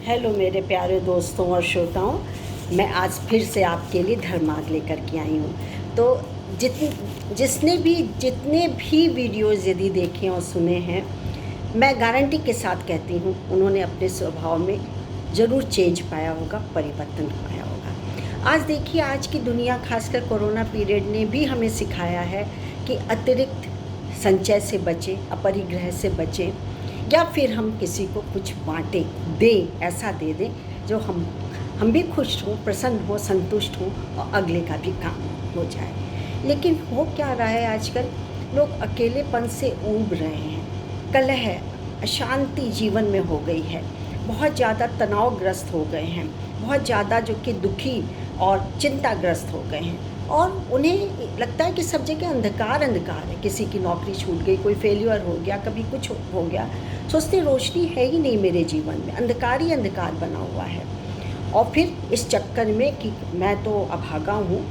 Hello मेरे प्यारे दोस्तों और श्रोताओं, मैं आज फिर से आपके लिए धर्मार्ग लेकर के आई हूँ। तो जितने भी वीडियोज़ यदि देखे और सुने हैं, मैं गारंटी के साथ कहती हूँ उन्होंने अपने स्वभाव में ज़रूर चेंज पाया होगा, परिवर्तन पाया होगा। आज देखिए, आज की दुनिया, खासकर कोरोना पीरियड ने भी हमें सिखाया है कि अतिरिक्त संचय से बचें, अपरिग्रह से बचें, या फिर हम किसी को कुछ बांटें, दें, ऐसा दे दें जो हम भी खुश हों, प्रसन्न हों, संतुष्ट हों और अगले का भी काम हो जाए। लेकिन हो क्या रहा है आजकल, लोग अकेलेपन से ऊब रहे हैं। कलह, अशांति जीवन में हो गई है, बहुत ज़्यादा तनावग्रस्त हो गए हैं, बहुत ज़्यादा जो कि दुखी और चिंताग्रस्त हो गए हैं, और उन्हें लगता है कि सब जगह अंधकार अंधकार है। किसी की नौकरी छूट गई, कोई फेल्यूर हो गया, कभी कुछ हो गया, सोचते रोशनी है ही नहीं मेरे जीवन में, अंधकार ही अंधकार बना हुआ है। और फिर इस चक्कर में कि मैं तो अभागा हूँ,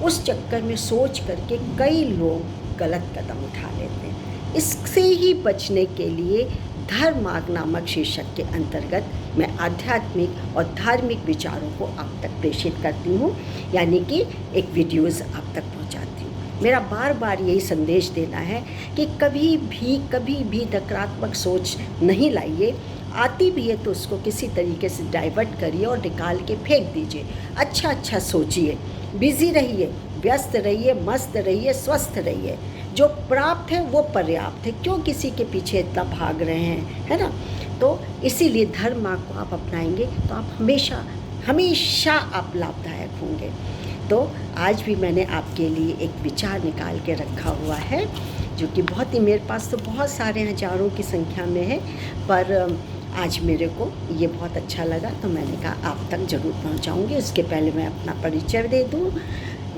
उस चक्कर में सोच करके कई लोग गलत कदम उठा लेते हैं। इससे ही बचने के लिए धर्मार्ग नामक शीर्षक के अंतर्गत मैं आध्यात्मिक और धार्मिक विचारों को आप तक प्रेषित करती हूँ, यानी कि एक वीडियोज़ आप तक पहुँचाती हूँ। मेरा बार बार यही संदेश देना है कि कभी भी नकारात्मक सोच नहीं लाइए। आती भी है तो उसको किसी तरीके से डाइवर्ट करिए और निकाल के फेंक दीजिए। अच्छा सोचिए, बिज़ी रहिए, व्यस्त रहिए, मस्त रहिए, स्वस्थ रहिए। जो प्राप्त है वो पर्याप्त है, क्यों किसी के पीछे इतना भाग रहे हैं, है ना। तो इसीलिए धर्म मार्ग को आप अपनाएंगे तो आप हमेशा आप लाभदायक होंगे। तो आज भी मैंने आपके लिए एक विचार निकाल के रखा हुआ है, जो कि बहुत ही, मेरे पास तो बहुत सारे हज़ारों की संख्या में है, पर आज मेरे को ये बहुत अच्छा लगा तो मैंने कहा आप तक ज़रूर पहुंचाऊंगी। उसके पहले मैं अपना परिचय दे दूं,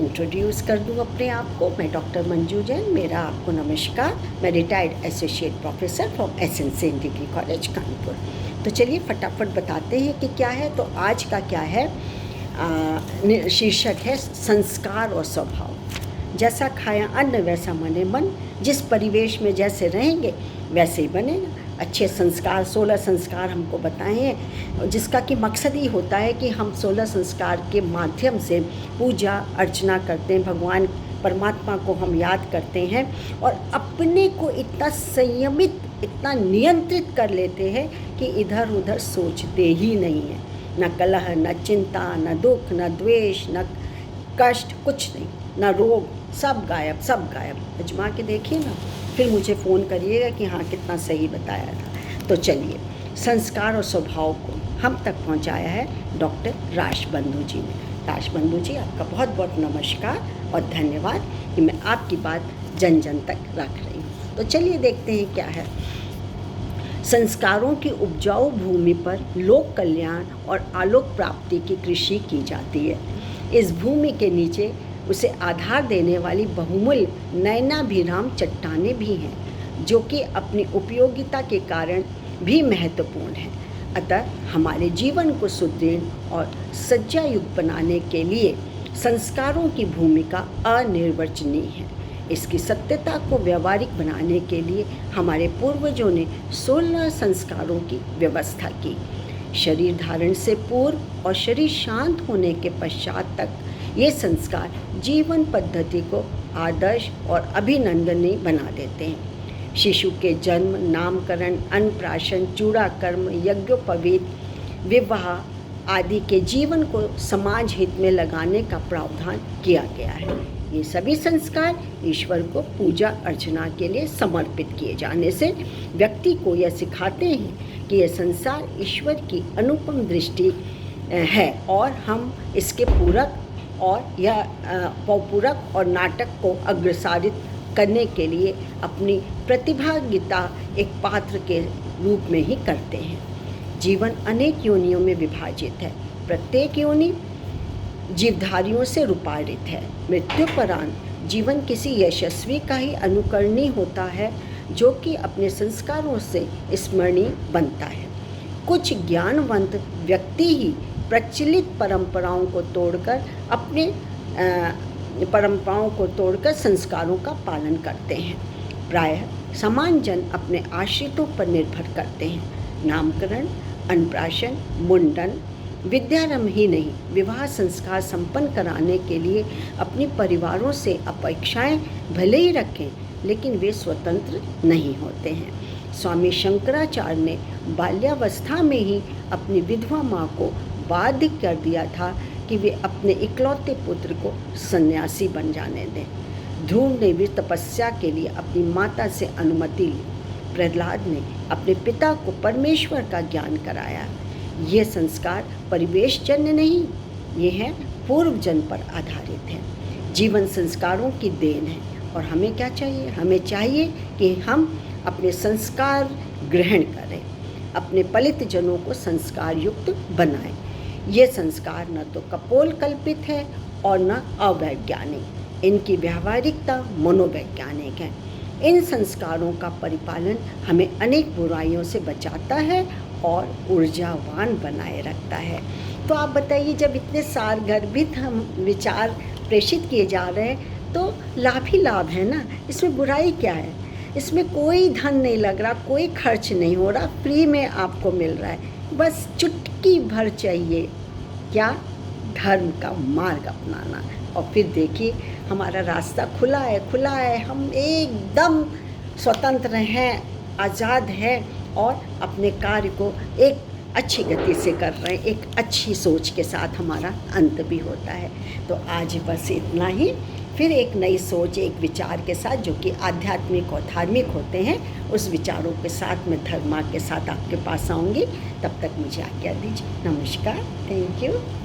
इंट्रोड्यूस कर दूं अपने आप को। मैं डॉक्टर मंजू जैन, मेरा आपको नमस्कार। मैं retired associate professor from SN degree college Kanpur. तो चलिए फटाफट बताते हैं कि क्या है। तो आज का क्या है, शीर्षक है संस्कार और स्वभाव। जैसा खाया अन्न वैसा मने मन, जिस परिवेश में जैसे रहेंगे वैसे ही बनेगा। अच्छे संस्कार, 16 संस्कार हमको बताए हैं, जिसका कि मकसद ही होता है कि हम 16 संस्कार के माध्यम से पूजा अर्चना करते हैं, भगवान परमात्मा को हम याद करते हैं और अपने को इतना संयमित, इतना नियंत्रित कर लेते हैं कि इधर उधर सोचते ही नहीं हैं। न कलह, न चिंता, न दुख, न द्वेष, न कष्ट, कुछ नहीं, न रोग, सब गायब, सब गायब। अजमा के देखिए ना, फिर मुझे फ़ोन करिएगा कि हाँ कितना सही बताया था। तो चलिए, संस्कार और स्वभाव को हम तक पहुंचाया है डॉक्टर राजबंधु जी ने। राजबंधु जी, आपका बहुत बहुत नमस्कार और धन्यवाद कि मैं आपकी बात जन जन तक रख रही हूँ। तो चलिए देखते हैं क्या है। संस्कारों की उपजाऊ भूमि पर लोक कल्याण और आलोक प्राप्ति की कृषि की जाती है। इस भूमि के नीचे उसे आधार देने वाली बहुमूल्य नयनाभिराम चट्टानें भी हैं, जो कि अपनी उपयोगिता के कारण भी महत्वपूर्ण हैं। अतः हमारे जीवन को सुदृढ़ और सज्जायुक्त बनाने के लिए संस्कारों की भूमिका अनिर्वचनीय है। इसकी सत्यता को व्यावहारिक बनाने के लिए हमारे पूर्वजों ने 16 संस्कारों की व्यवस्था की। शरीर धारण से पूर्व और शरीर शांत होने के पश्चात तक ये संस्कार जीवन पद्धति को आदर्श और अभिनंदनीय बना देते हैं। शिशु के जन्म, नामकरण, अन्नप्राशन, चूड़ाकर्म, यज्ञोपवीत, विवाह आदि के जीवन को समाज हित में लगाने का प्रावधान किया गया है। ये सभी संस्कार ईश्वर को पूजा अर्चना के लिए समर्पित किए जाने से व्यक्ति को यह सिखाते हैं कि यह संसार ईश्वर की अनुपम दृष्टि है और हम इसके पूरक और नाटक को अग्रसारित करने के लिए अपनी प्रतिभागिता एक पात्र के रूप में ही करते हैं। जीवन अनेक योनियों में विभाजित है। प्रत्येक योनि जीवधारियों से रूपांतरित है। मृत्युपरांत जीवन यशस्वी यशस्वी का ही अनुकरणीय होता है, जो कि अपने संस्कारों से स्मरणीय बनता है। कुछ ज्ञानवंत व्यक्ति ही प्रचलित परंपराओं को तोड़कर संस्कारों का पालन करते हैं। प्रायः समान जन अपने आश्रितों पर निर्भर करते हैं। नामकरण, अन्नप्राशन, मुंडन, विद्यारंभ ही नहीं, विवाह संस्कार संपन्न कराने के लिए अपने परिवारों से अपेक्षाएं भले ही रखें, लेकिन वे स्वतंत्र नहीं होते हैं। स्वामी शंकराचार्य ने बाल्यावस्था में ही अपनी विधवा माँ को बाध्य कर दिया था कि वे अपने इकलौते पुत्र को सन्यासी बन जाने दें। ध्रुव ने भी तपस्या के लिए अपनी माता से अनुमति ली। प्रहलाद ने अपने पिता को परमेश्वर का ज्ञान कराया। ये संस्कार परिवेशजन्य नहीं, ये हैं पूर्व जन्म पर आधारित है। जीवन संस्कारों की देन है। और हमें क्या चाहिए? हमें चाहिए कि हम अपने संस्कार ग्रहण करें, अपने पलित जनों को संस्कार युक्त बनाएं। ये संस्कार न तो कपोल कल्पित है और न अवैज्ञानिक, इनकी व्यावहारिकता मनोवैज्ञानिक है। इन संस्कारों का परिपालन हमें अनेक बुराइयों से बचाता है और ऊर्जावान बनाए रखता है। तो आप बताइए, जब इतने सारगर्भित हम विचार प्रेषित किए जा रहे हैं तो लाभ ही लाभ है ना, इसमें बुराई क्या है? इसमें कोई धन नहीं लग रहा, कोई खर्च नहीं हो रहा, फ्री में आपको मिल रहा है। बस चुटकी भर चाहिए क्या? धर्म का मार्ग अपनाना। और फिर देखिए हमारा रास्ता खुला है, हम एकदम स्वतंत्र हैं, आज़ाद हैं और अपने कार्य को एक अच्छी गति से कर रहे हैं, एक अच्छी सोच के साथ हमारा अंत भी होता है। तो आज बस इतना ही। फिर एक नई सोच, एक विचार के साथ जो कि आध्यात्मिक और धार्मिक होते हैं, उस विचारों के साथ मैं धर्मा के साथ आपके पास आऊँगी। तब तक मुझे आज्ञा दीजिए। नमस्कार, थैंक यू।